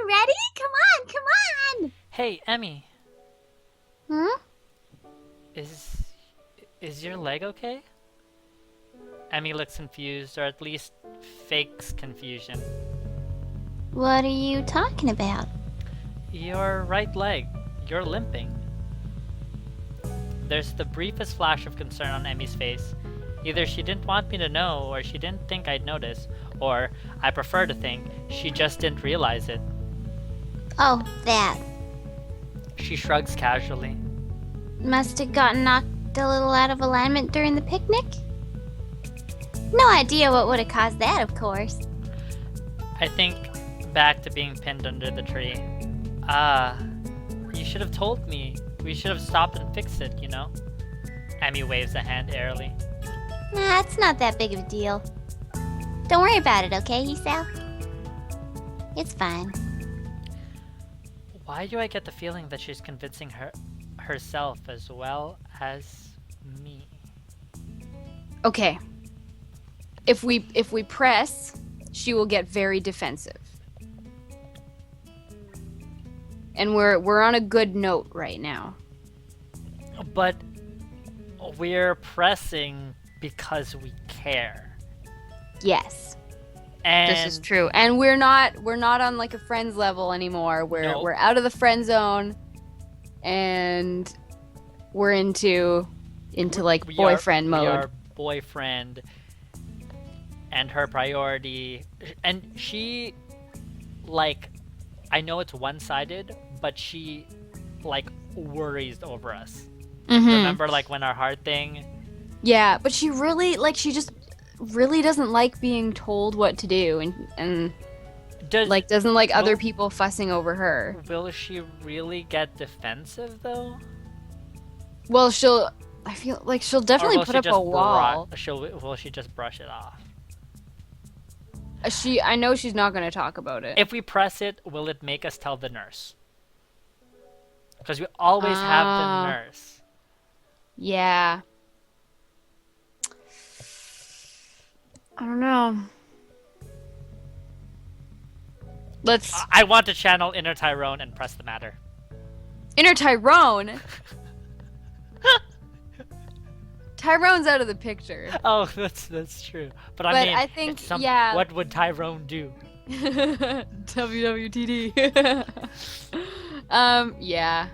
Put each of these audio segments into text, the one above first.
ready? Come on, come on! Hey, Emmy, Hmm? is is your leg okay? Emmy looks confused, or at least fakes confusion. What are you talking about? Your right leg, you're limping. There's the briefest flash of concern on Emmy's face. Either she didn't want me to know, or she didn't think I'd notice, or, I prefer to think, she just didn't realize it. Oh, that. She shrugs casually. Must have gotten knocked a little out of alignment during the picnic? No idea what would have caused that, of course. I think back to being pinned under the tree. Ah, you should have told me. We should have stopped and fixed it, you know? Emmy waves a hand airily. Nah, it's not that big of a deal. Don't worry about it, okay, Hisao? It's fine. Why do I get the feeling that she's convincing herself as well as me? Okay. If we press, she will get very defensive. And we're on a good note right now. But we're pressing because we care. Yes. And This is true. And we're not on like a friends level anymore. No. We're out of the friend zone and we're into like boyfriend mode. We are boyfriend and her priority, and she, like, I know it's one-sided, but she, like, worries over us. Remember, like, when our heart thing? Yeah, but she really she just really doesn't like being told what to do and doesn't like other people fussing over her. Will she really get defensive though? Well, I feel like she'll definitely put up a wall. Will she just brush it off? I know she's not going to talk about it. If we press it, will it make us tell the nurse? Because we always have the nurse. Yeah. I don't know. I want to channel Inner Tyrone and press the matter. Inner Tyrone? Tyrone's out of the picture. Oh, that's true. But I mean, I think, what would Tyrone do? WWTD. Yeah.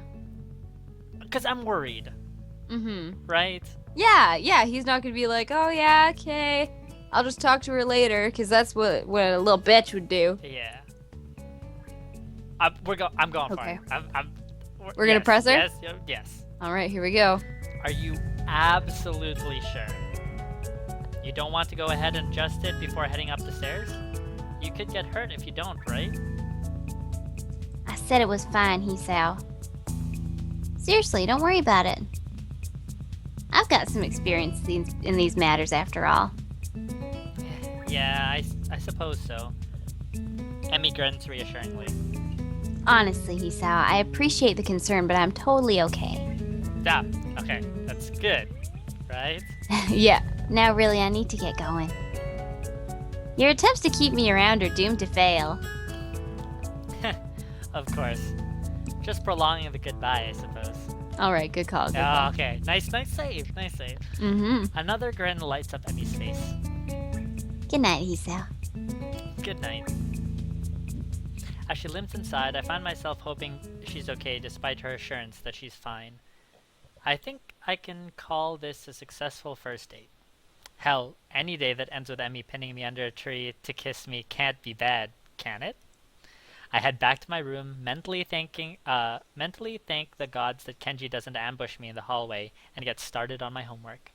Because I'm worried. Right? Yeah, he's not gonna be like, oh yeah, okay, I'll just talk to her later, because that's what a little bitch would do. Yeah. I'm going Okay. for it. We're gonna press her? Yes. Alright, here we go. Are you absolutely sure? You don't want to go ahead and adjust it before heading up the stairs? You could get hurt if you don't, right? I said it was fine, Hisao. Seriously, don't worry about it. I've got some experience in these matters after all. Yeah, I suppose so. Emmy grunts reassuringly. Honestly, Hisao, I appreciate the concern, but I'm totally okay. Yeah, okay, that's good, right? Yeah. Now really, I need to get going. Your attempts to keep me around are doomed to fail. Of course. Just prolonging the goodbye, I suppose. Alright, good call. Good call. Okay, nice save. Another grin lights up Emmy's face. Good night, Hisao. Good night. As she limps inside, I find myself hoping she's okay despite her assurance that she's fine. I think I can call this a successful first date. Hell, any day that ends with Emmy pinning me under a tree to kiss me can't be bad, can it? I head back to my room, mentally thank the gods that Kenji doesn't ambush me in the hallway, and get started on my homework.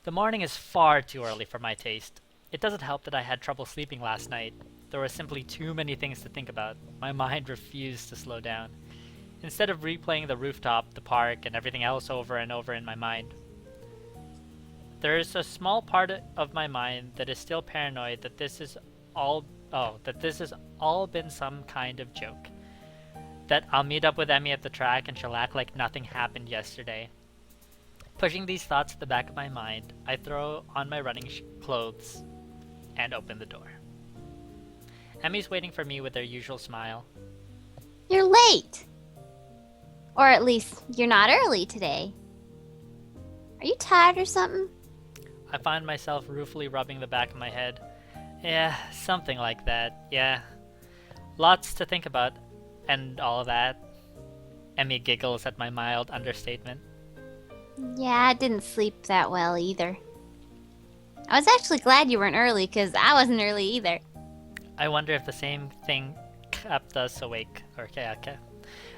The morning is far too early for my taste. It doesn't help that I had trouble sleeping last night. There were simply too many things to think about. My mind refused to slow down. Instead of replaying the rooftop, the park, and everything else over and over in my mind, there is a small part of my mind that is still paranoid that this has all been some kind of joke. That I'll meet up with Emmy at the track and she'll act like nothing happened yesterday. Pushing these thoughts to the back of my mind, I throw on my running clothes and open the door. Emmy's waiting for me with her usual smile. You're late! Or at least, you're not early today. Are you tired or something? I find myself ruefully rubbing the back of my head. Yeah, something like that, yeah. Lots to think about, and all of that. Emmy giggles at my mild understatement. Yeah, I didn't sleep that well either. I was actually glad you weren't early, because I wasn't early either. I wonder if the same thing kept us awake, or okay.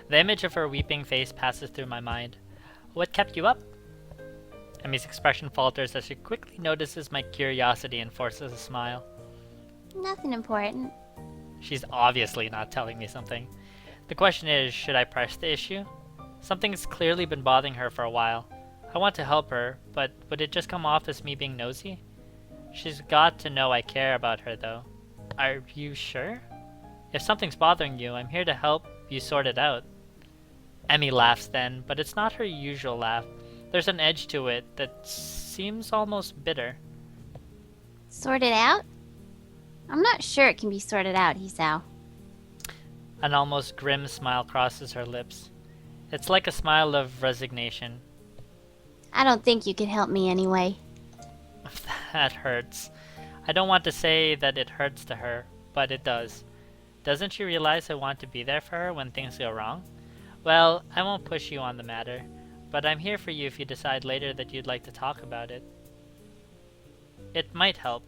The image of her weeping face passes through my mind. What kept you up? Emmy's expression falters as she quickly notices my curiosity and forces a smile. Nothing important. She's obviously not telling me something. The question is, should I press the issue? Something's clearly been bothering her for a while. I want to help her, but would it just come off as me being nosy? She's got to know I care about her, though. Are you sure? If something's bothering you, I'm here to help you sort it out. Emmy laughs then, but it's not her usual laugh. There's an edge to it that seems almost bitter. Sort it out? I'm not sure it can be sorted out, Hisao. An almost grim smile crosses her lips. It's like a smile of resignation. I don't think you can help me anyway. That hurts. I don't want to say that it hurts to her, but it does. Doesn't she realize I want to be there for her when things go wrong? Well, I won't push you on the matter, but I'm here for you if you decide later that you'd like to talk about it. It might help.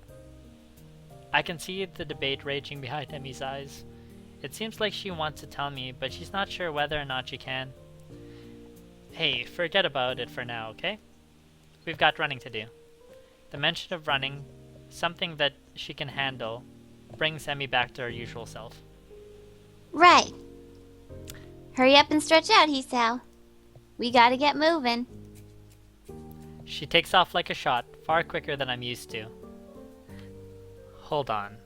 I can see the debate raging behind Emmy's eyes. It seems like she wants to tell me, but she's not sure whether or not she can. Hey, forget about it for now, okay? We've got running to do. The mention of running, something that she can handle, brings Emmy back to her usual self. Right. Hurry up and stretch out, Hisao. We gotta get moving. She takes off like a shot, far quicker than I'm used to. Hold on.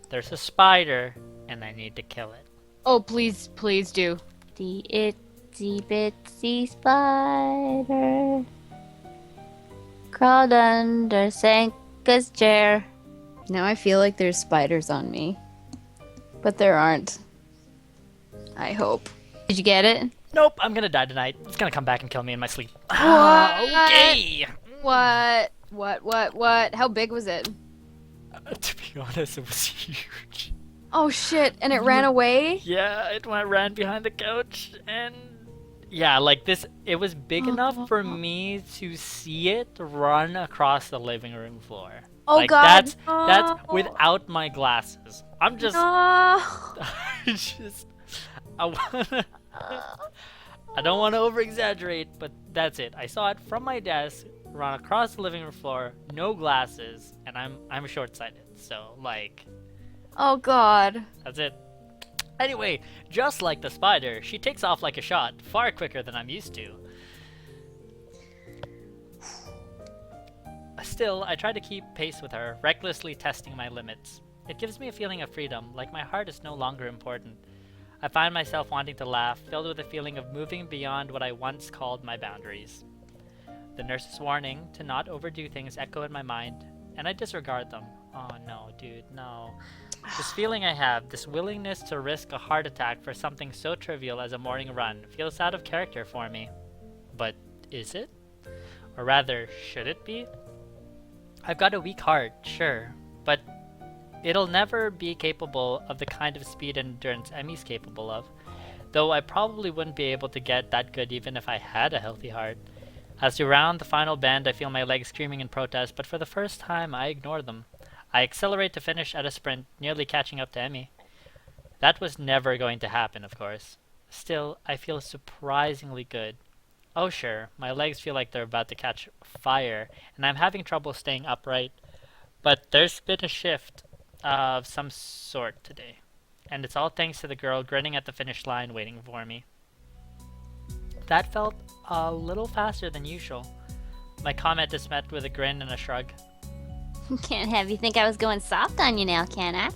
There's a spider, and I need to kill it. Oh, please do. The itsy bitsy spider crawled under Sangka's chair. Now I feel like there's spiders on me. But there aren't. I hope. Did you get it? Nope, I'm gonna die tonight. It's gonna come back and kill me in my sleep. What? Okay! What? How big was it? To be honest, it was huge. Oh shit, and it ran away? Yeah, it ran behind the couch, and yeah, like this, it was big enough for me to see it run across the living room floor. Oh like, god, that's without my glasses. I'm just, No. I don't want to over-exaggerate, but that's it. I saw it from my desk, run across the living room floor, no glasses, and I'm short-sighted, so like. Oh god. That's it. Anyway, just like the spider, she takes off like a shot, far quicker than I'm used to. Still, I try to keep pace with her, recklessly testing my limits. It gives me a feeling of freedom, like my heart is no longer important. I find myself wanting to laugh, filled with a feeling of moving beyond what I once called my boundaries. The nurse's warning to not overdo things echo in my mind, and I disregard them. Oh no, dude, no. This feeling I have, this willingness to risk a heart attack for something so trivial as a morning run, feels out of character for me. But is it? Or rather, should it be? I've got a weak heart, sure, but it'll never be capable of the kind of speed and endurance Emmy's capable of, though I probably wouldn't be able to get that good even if I had a healthy heart. As we round the final bend, I feel my legs screaming in protest, but for the first time, I ignore them. I accelerate to finish at a sprint, nearly catching up to Emmy. That was never going to happen, of course. Still, I feel surprisingly good. Oh sure, my legs feel like they're about to catch fire, and I'm having trouble staying upright. But there's been a shift of some sort today, and it's all thanks to the girl grinning at the finish line waiting for me. That felt a little faster than usual. My comment is met with a grin and a shrug. Can't have you think I was going soft on you now, can I?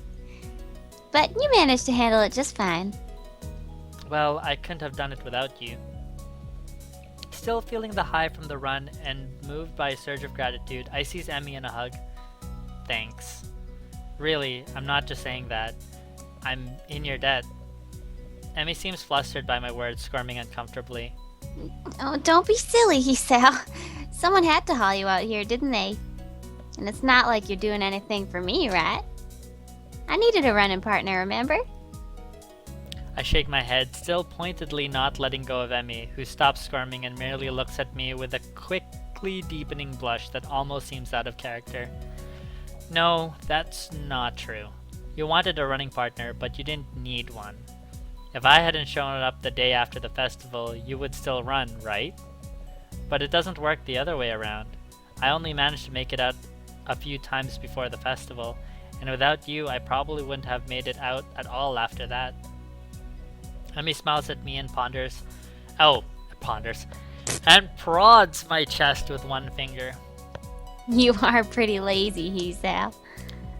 But you managed to handle it just fine. Well, I couldn't have done it without you. Still feeling the high from the run and moved by a surge of gratitude, I seize Emmy in a hug. Thanks. Really, I'm not just saying that. I'm in your debt. Emmy seems flustered by my words, squirming uncomfortably. Oh, don't be silly, Hisao. Someone had to haul you out here, didn't they? And it's not like you're doing anything for me, right? I needed a running partner, remember? I shake my head, still pointedly not letting go of Emmy, who stops squirming and merely looks at me with a quickly deepening blush that almost seems out of character. No, that's not true. You wanted a running partner, but you didn't need one. If I hadn't shown up the day after the festival, you would still run, right? But it doesn't work the other way around. I only managed to make it out a few times before the festival, and without you, I probably wouldn't have made it out at all after that. Emmy smiles at me and ponders, and prods my chest with one finger. You are pretty lazy, Hisao.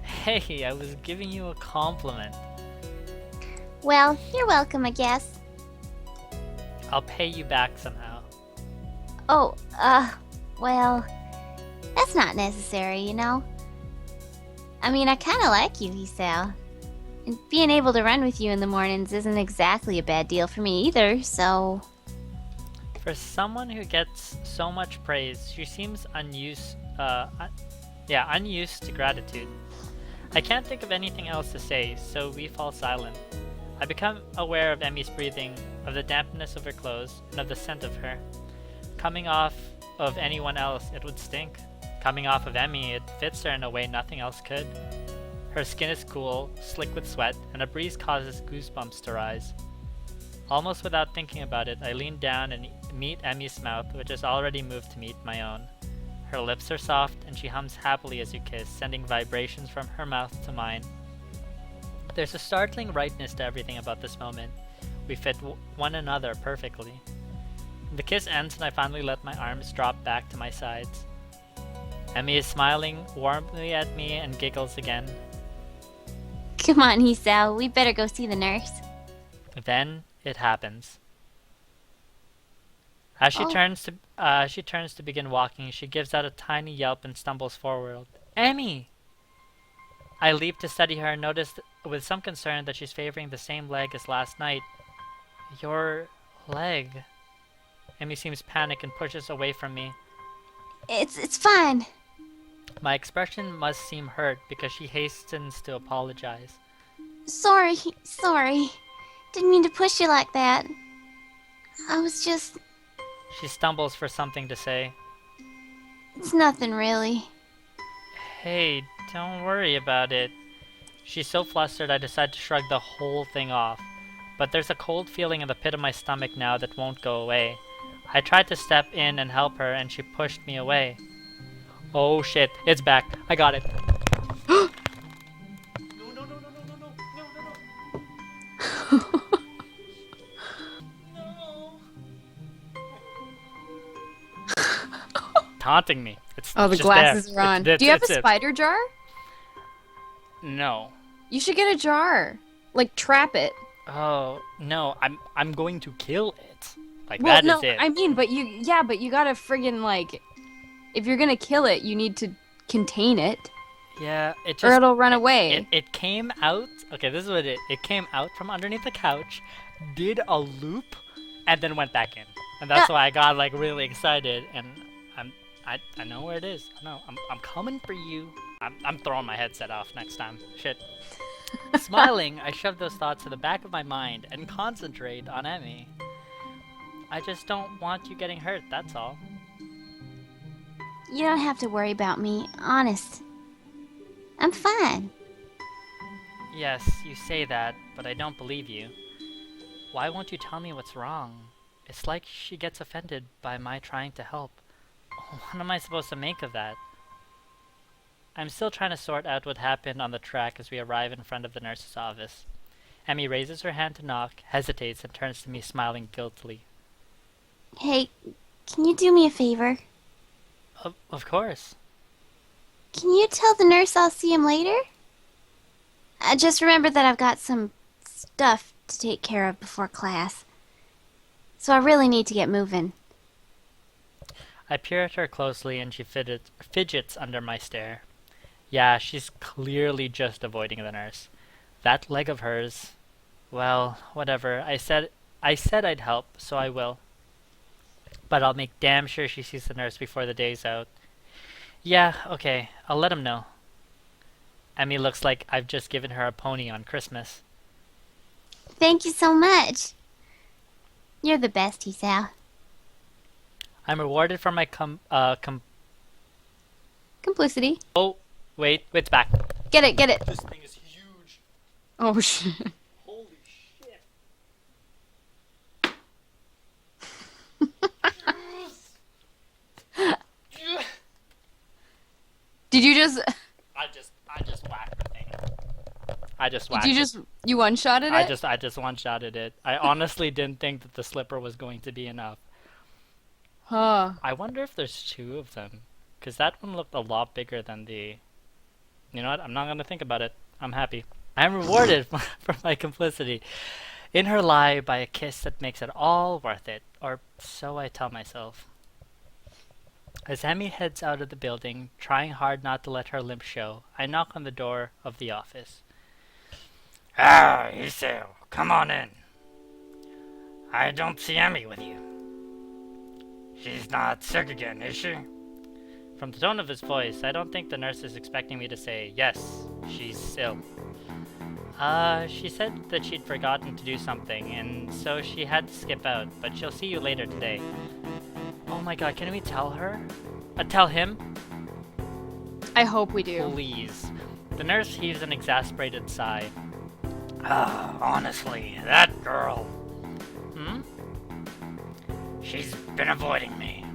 Hey, I was giving you a compliment. Well, you're welcome, I guess. I'll pay you back somehow. Oh, well, that's not necessary, you know? I mean, I kinda like you, Hisao. And being able to run with you in the mornings isn't exactly a bad deal for me either, so... For someone who gets so much praise, she seems unused to gratitude. I can't think of anything else to say, so we fall silent. I become aware of Emmy's breathing, of the dampness of her clothes, and of the scent of her. Coming off of anyone else, it would stink. Coming off of Emmy, it fits her in a way nothing else could. Her skin is cool, slick with sweat, and a breeze causes goosebumps to rise. Almost without thinking about it, I lean down and meet Emmy's mouth, which has already moved to meet my own. Her lips are soft, and she hums happily as you kiss, sending vibrations from her mouth to mine. There's a startling rightness to everything about this moment. We fit one another perfectly. The kiss ends and I finally let my arms drop back to my sides. Emmy is smiling warmly at me and giggles again. Come on, Hisao, we better go see the nurse. Then it happens. As she turns to begin walking, she gives out a tiny yelp and stumbles forward. Emmy! I leap to steady her and notice with some concern that she's favoring the same leg as last night. Your leg. Emmy seems panicked and pushes away from me. It's fine. My expression must seem hurt because she hastens to apologize. Sorry. Didn't mean to push you like that. I was just... She stumbles for something to say. It's nothing really. Hey, don't worry about it. She's so flustered I decide to shrug the whole thing off. But there's a cold feeling in the pit of my stomach now that won't go away. I tried to step in and help her and she pushed me away. Oh shit, it's back. I got it. No. Taunting me. It's the just glasses there. are on. Do you have a spider jar? No. You should get a jar. Like, trap it. Oh, no. I'm going to kill it. Like, well, that no, is it. I mean, but you gotta friggin', like, if you're gonna kill it, you need to contain it. Yeah, it just... Or it'll run away. It came out... Okay, this is what it came out from underneath the couch, did a loop, and then went back in. And that's why I got, like, really excited, and I know where it is. I know. I'm coming for you. I'm throwing my headset off next time. Shit. Smiling, I shove those thoughts to the back of my mind and concentrate on Emmy. I just don't want you getting hurt, that's all. You don't have to worry about me, honest. I'm fine. Yes, you say that, but I don't believe you. Why won't you tell me what's wrong? It's like she gets offended by my trying to help. What am I supposed to make of that? I'm still trying to sort out what happened on the track as we arrive in front of the nurse's office. Emmy raises her hand to knock, hesitates, and turns to me smiling guiltily. Hey, can you do me a favor? Of course. Can you tell the nurse I'll see him later? Just remember that I've got some stuff to take care of before class. So I really need to get moving. I peer at her closely and she fidgets under my stare. Yeah, she's clearly just avoiding the nurse. That leg of hers. Well, whatever. I said I'd help, so I will. But I'll make damn sure she sees the nurse before the day's out. Yeah, okay. I'll let him know. Emmy looks like I've just given her a pony on Christmas. Thank you so much. You're the best, Hisao. I'm rewarded for my Complicity. Oh, wait, it's back. Get it, get it. This thing is huge. Oh shit. Holy shit. Did you just? I just whacked the thing. I just whacked Did you just? You one-shotted it? I just one-shotted it. I honestly didn't think that the slipper was going to be enough. Huh. I wonder if there's two of them. Because that one looked a lot bigger than the... You know what? I'm not going to think about it. I'm happy. I'm rewarded for my complicity in her lie by a kiss that makes it all worth it. Or so I tell myself. As Emmy heads out of the building, trying hard not to let her limp show, I knock on the door of the office. Ah, Hisao, come on in. I don't see Emmy with you. She's not sick again, is she? From the tone of his voice, I don't think the nurse is expecting me to say, yes, she's ill. She said that she'd forgotten to do something, and so she had to skip out, but she'll see you later today. Oh my god, can we tell her? Tell him? I hope we do. Please. The nurse heaves an exasperated sigh. Honestly, that girl, Hmm? she's been avoiding me.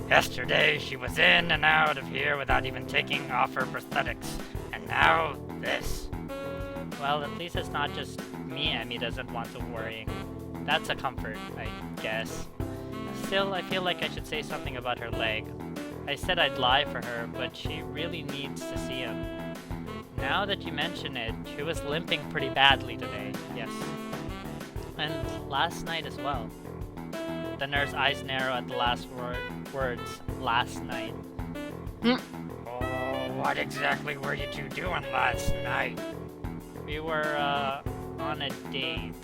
Yesterday, she was in and out of here without even taking off her prosthetics. And now, this. Well, at least it's not just me Emmy doesn't want to worrying. That's a comfort, I guess. Still, I feel like I should say something about her leg. I said I'd lie for her, but she really needs to see him. Now that you mention it, she was limping pretty badly today, yes. And last night as well. The nurse's eyes narrow at the last words, last night. Oh, what exactly were you two doing last night? We were, on a date.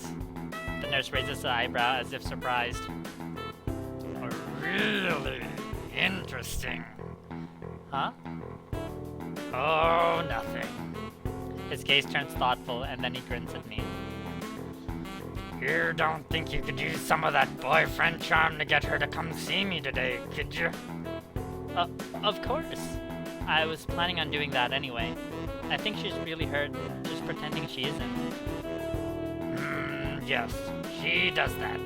The nurse raises an eyebrow as if surprised. Really interesting. Huh? Oh, nothing. His gaze turns thoughtful, and then he grins at me. You don't think you could use some of that boyfriend charm to get her to come see me today, could you? Of course. I was planning on doing that anyway. I think she's really hurt, just pretending she isn't. Yes, she does that.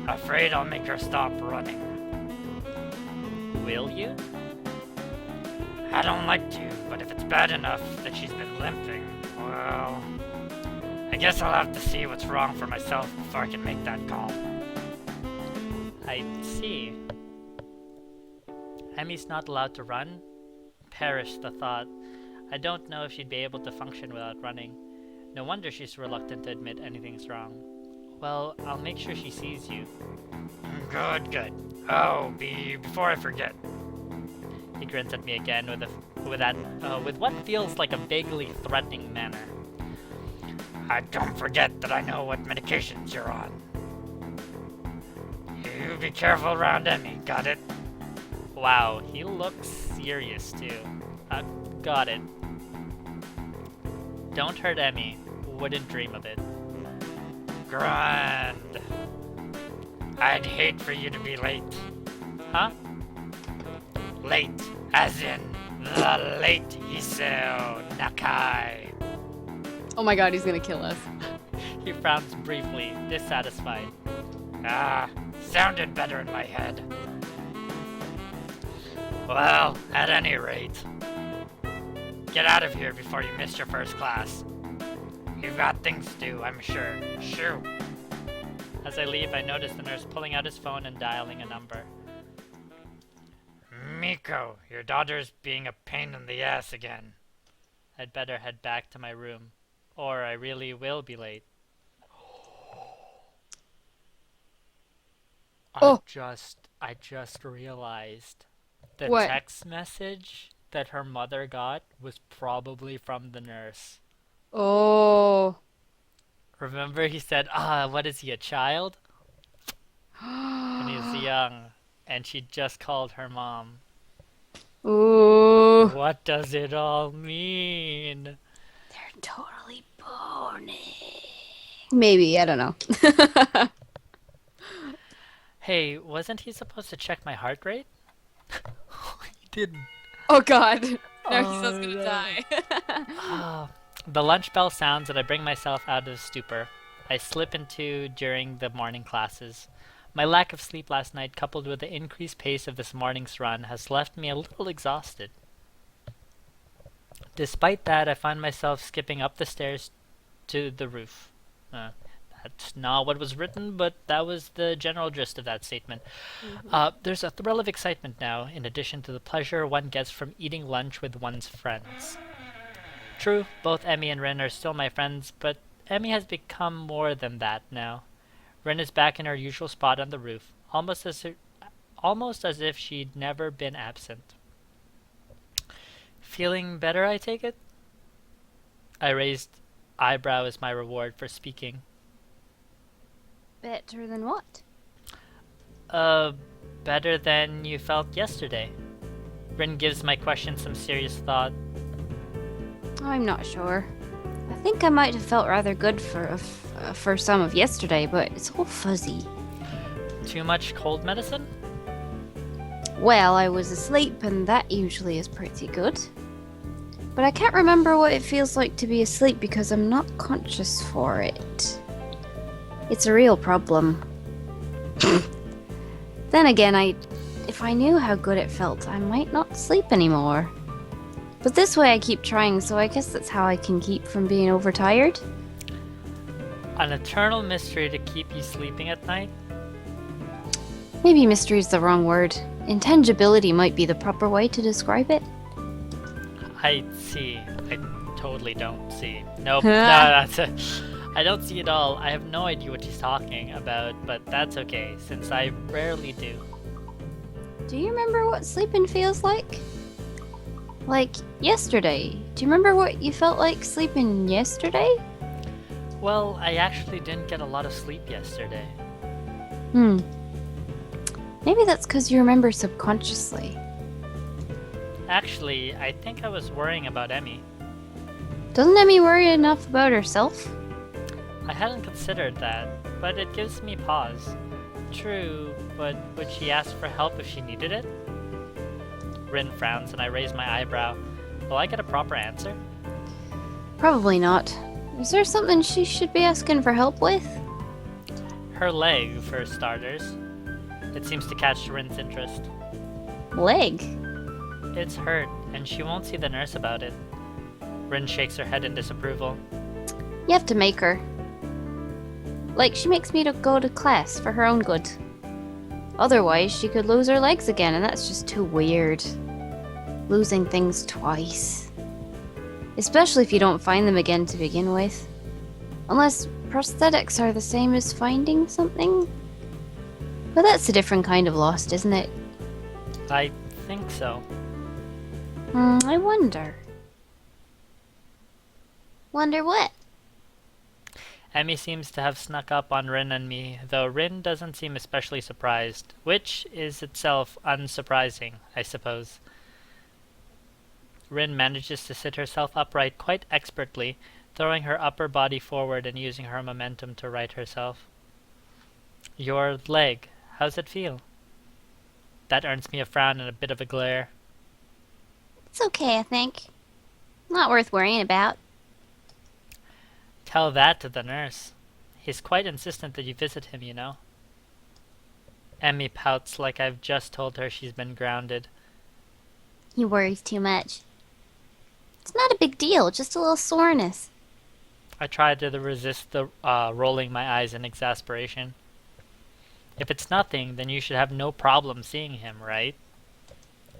Afraid I'll make her stop running. Will you? I don't like to, but if it's bad enough that she's been limping, well, I guess I'll have to see what's wrong for myself before I can make that call. I see. Emmy's not allowed to run? Perish the thought. I don't know if she'd be able to function without running. No wonder she's reluctant to admit anything's wrong. Well, I'll make sure she sees you. Good. Oh, before I forget. He grins at me again with what feels like a vaguely threatening manner. Don't forget that I know what medications you're on. You be careful around Emmy, got it? Wow, he looks serious too. Got it. Don't hurt Emmy. Wouldn't dream of it. Grand. I'd hate for you to be late. Huh? Late, as in the late Hisao Nakai. Oh my god, he's gonna kill us. He frowns briefly, dissatisfied. Sounded better in my head. Well, at any rate, get out of here before you miss your first class. You've got things to do, I'm sure. Shoo! As I leave, I notice the nurse pulling out his phone and dialing a number. Miko, your daughter's being a pain in the ass again. I'd better head back to my room, or I really will be late. Oh. Just I just realized the What? text message that her mother got was probably from the nurse. Oh. Remember he said, what is he, a child? When he was young, and she just called her mom. Ooh. What does it all mean? They're totally boning. Maybe, I don't know. Hey, wasn't he supposed to check my heart rate? He didn't. Oh god. Now Oh, Hisao's gonna no. die. The lunch bell sounds and I bring myself out of stupor. I slip into during the morning classes. My lack of sleep last night, coupled with the increased pace of this morning's run, has left me a little exhausted. Despite that, I find myself skipping up the stairs to the roof. That's not what was written, but that was the general gist of that statement. There's a thrill of excitement now, in addition to the pleasure one gets from eating lunch with one's friends. True, both Emmy and Rin are still my friends, but Emmy has become more than that now. Rin is back in her usual spot on the roof, almost as if she'd never been absent. Feeling better, I take it? I raised eyebrow as my reward for speaking. Better than what? Better than you felt yesterday. Rin gives my question some serious thought. I'm not sure. I think I might have felt rather good for some of yesterday, but it's all fuzzy. Too much cold medicine? Well, I was asleep, and that usually is pretty good. But I can't remember what it feels like to be asleep because I'm not conscious for it. It's a real problem. Then again, if I knew how good it felt, I might not sleep anymore. But this way I keep trying, so I guess that's how I can keep from being overtired. An eternal mystery to keep you sleeping at night? Maybe mystery is the wrong word. Intangibility might be the proper way to describe it. I see. I totally don't see. Nope. No, that's it. I don't see it all. I have no idea what she's talking about, but that's okay, since I rarely do. Do you remember what sleeping feels like? Like yesterday. Do you remember what you felt like sleeping yesterday? Well, I actually didn't get a lot of sleep yesterday. Maybe that's because you remember subconsciously. Actually, I think I was worrying about Emmy. Doesn't Emmy worry enough about herself? I hadn't considered that, but it gives me pause. True, but would she ask for help if she needed it? Rin frowns and I raise my eyebrow. Will I get a proper answer? Probably not. Is there something she should be asking for help with? Her leg, for starters. It seems to catch Rin's interest. Leg? It's hurt, and she won't see the nurse about it. Rin shakes her head in disapproval. You have to make her. Like, she makes me to go to class for her own good. Otherwise, she could lose her legs again, and that's just too weird. Losing things twice. Especially if you don't find them again to begin with. Unless prosthetics are the same as finding something? But that's a different kind of lost, isn't it? I think so. I wonder. Wonder what? Emmy seems to have snuck up on Rin and me, though Rin doesn't seem especially surprised, which is itself unsurprising, I suppose. Rin manages to sit herself upright quite expertly, throwing her upper body forward and using her momentum to right herself. Your leg, how's it feel? That earns me a frown and a bit of a glare. It's okay, I think. Not worth worrying about. Tell that to the nurse. He's quite insistent that you visit him, you know. Emmy pouts like I've just told her she's been grounded. He worries too much. It's not a big deal, just a little soreness. I try to resist the rolling my eyes in exasperation. If it's nothing, then you should have no problem seeing him, right?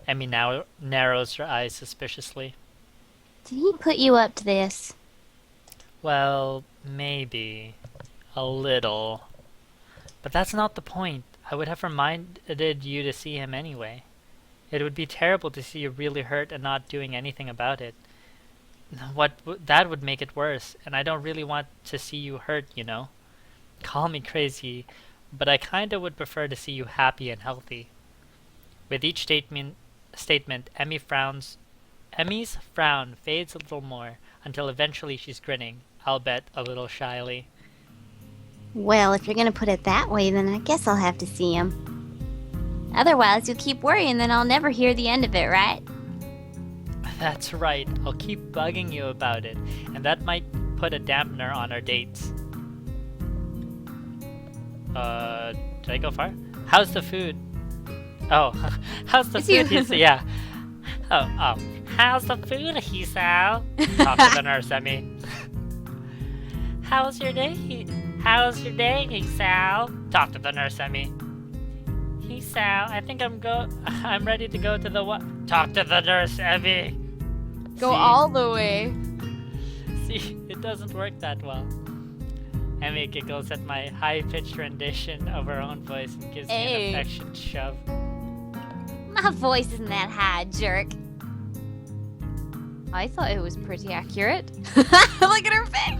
Emmy now narrows her eyes suspiciously. Did he put you up to this? Well, maybe. A little. But that's not the point. I would have reminded you to see him anyway. It would be terrible to see you really hurt and not doing anything about it. That would make it worse, and I don't really want to see you hurt, you know. Call me crazy, but I kinda would prefer to see you happy and healthy. With each statement, Emmy's frown fades a little more until eventually she's grinning, I'll bet a little shyly. Well, if you're gonna put it that way, then I guess I'll have to see him. Otherwise, you'll keep worrying, then I'll never hear the end of it, right? That's right, I'll keep bugging you about it, and that might put a dampener on our dates. Did I go far? How's the food? Oh, how's the food? Yeah. Oh. How's the food, Hisao? Talk to the nurse, Emmy. How's your day, Hisao? Talk to the nurse, Emmy. Hisao, I think I'm ready to go to the what? Talk to the nurse, Emmy. Go all the way. See, it doesn't work that well. Emmy giggles at my high-pitched rendition of her own voice and gives me an affectionate shove. My voice isn't that high, jerk. I thought it was pretty accurate. Look at her face!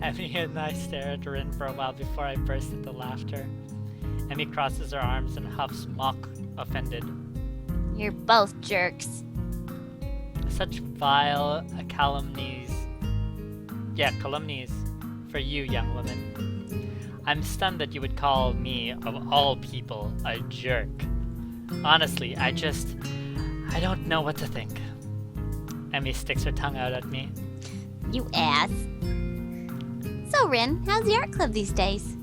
Emmy and I stare at Rin for a while before I burst into laughter. Emmy crosses her arms and huffs mock offended. You're both jerks. Such vile calumnies. Yeah, calumnies for you, young woman. I'm stunned that you would call me, of all people, a jerk. Honestly, I don't know what to think. Emmy sticks her tongue out at me. You ass. So, Rin, how's the art club these days?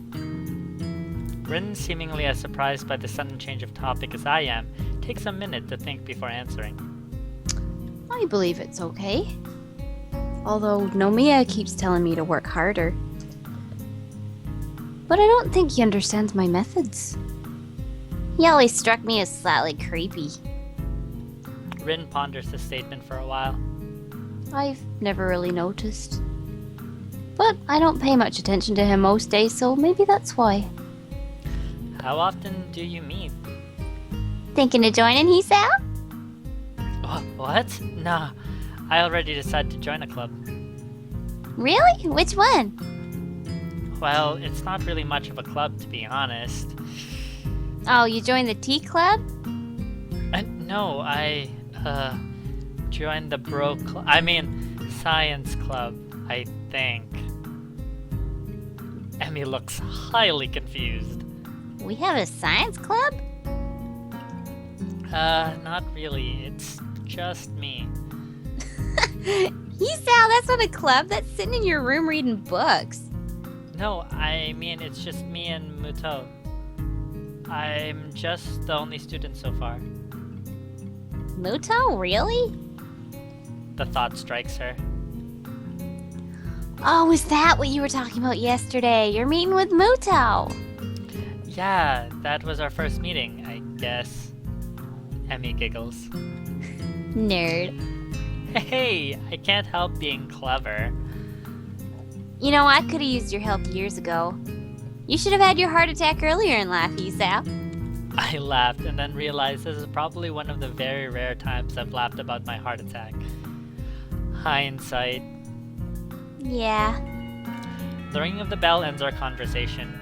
Rin, seemingly as surprised by the sudden change of topic as I am, takes a minute to think before answering. I believe it's okay. Although Nomiya keeps telling me to work harder. But I don't think he understands my methods. He always struck me as slightly creepy. Rin ponders the statement for a while. I've never really noticed. But I don't pay much attention to him most days, so maybe that's why. How often do you meet? Thinking to join in, Hisao? What? Nah, I already decided to join a club. Really? Which one? Well, it's not really much of a club, to be honest. Oh, you joined the tea club? No, I joined the science club, I think. Emmy looks highly confused. We have a science club? Not really. It's just me. Hisao, that's not a club. That's sitting in your room reading books. No, I mean, it's just me and Muto. I'm just the only student so far. Muto? Really? The thought strikes her. Oh, is that what you were talking about yesterday? You're meeting with Muto. Yeah, that was our first meeting, I guess. Emmy giggles. Nerd. Hey, I can't help being clever. You know, I could have used your help years ago. You should have had your heart attack earlier in life, Hisao. I laughed and then realized this is probably one of the very rare times I've laughed about my heart attack. Hindsight. Yeah. The ringing of the bell ends our conversation.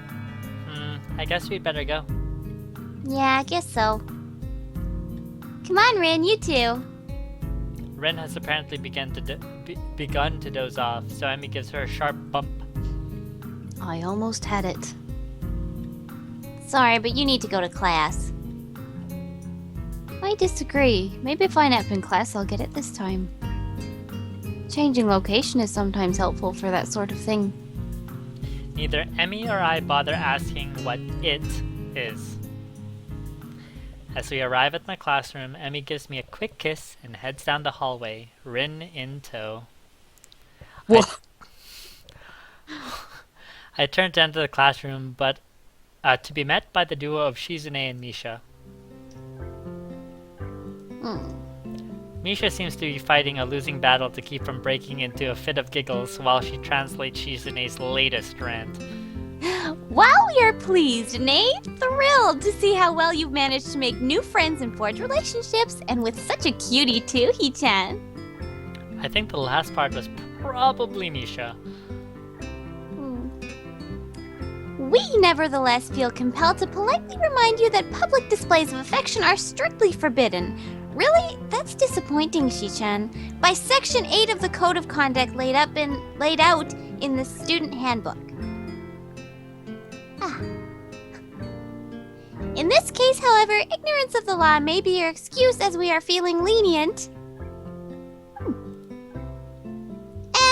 I guess we'd better go. Yeah, I guess so. Come on, Rin, you too. Ren has apparently begun to doze off, so Emmy gives her a sharp bump. I almost had it. Sorry, but you need to go to class. I disagree. Maybe if I nap in class, I'll get it this time. Changing location is sometimes helpful for that sort of thing. Neither Emmy or I bother asking what it is. As we arrive at my classroom, Emmy gives me a quick kiss and heads down the hallway, Rin in tow. I turn to enter the classroom, but to be met by the duo of Shizune and Misha. Misha seems to be fighting a losing battle to keep from breaking into a fit of giggles while she translates Shizune's latest rant. Wow, you're pleased, nay, thrilled to see how well you've managed to make new friends and forge relationships, and with such a cutie too, He-chan. I think the last part was probably Nisha. We nevertheless feel compelled to politely remind you that public displays of affection are strictly forbidden. Really? That's disappointing, Shi-chan. By Section 8 of the Code of Conduct laid out in the student handbook. In this case, however, ignorance of the law may be your excuse as we are feeling lenient.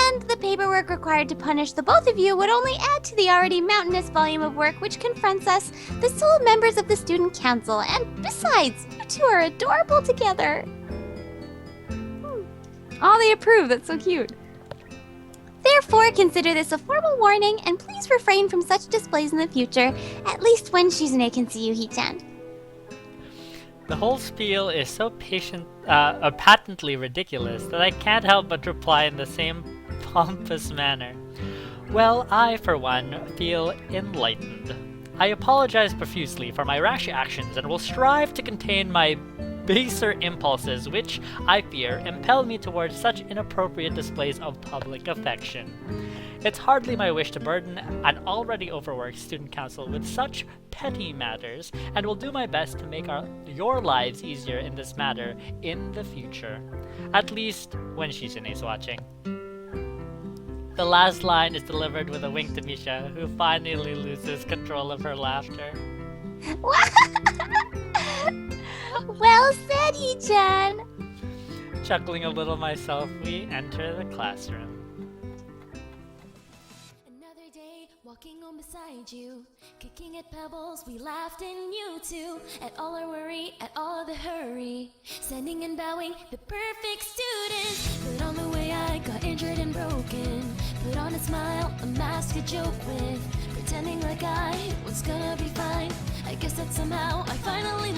And the paperwork required to punish the both of you would only add to the already mountainous volume of work which confronts us, the sole members of the student council, and besides, you two are adorable together. Oh, they approve. That's so cute. Therefore, consider this a formal warning, and please refrain from such displays in the future, at least when Shizune can see you, He-chan. The whole spiel is so patently ridiculous that I can't help but reply in the same pompous manner. Well, I, for one, feel enlightened. I apologize profusely for my rash actions and will strive to contain my baser impulses, which, I fear, impel me towards such inappropriate displays of public affection. It's hardly my wish to burden an already overworked student council with such petty matters, and will do my best to make your lives easier in this matter in the future. At least, when Shizune's watching. The last line is delivered with a wink to Misha, who finally loses control of her laughter. Well said, He-chan! Chuckling a little myself, we enter the classroom. Another day, walking on beside you, kicking at pebbles, we laughed and you too, at all our worry, at all the hurry, standing and bowing, the perfect student. But on the way I got injured and broken, put on a smile, a mask to joke with, pretending like I was gonna be fine. I guess that somehow I finally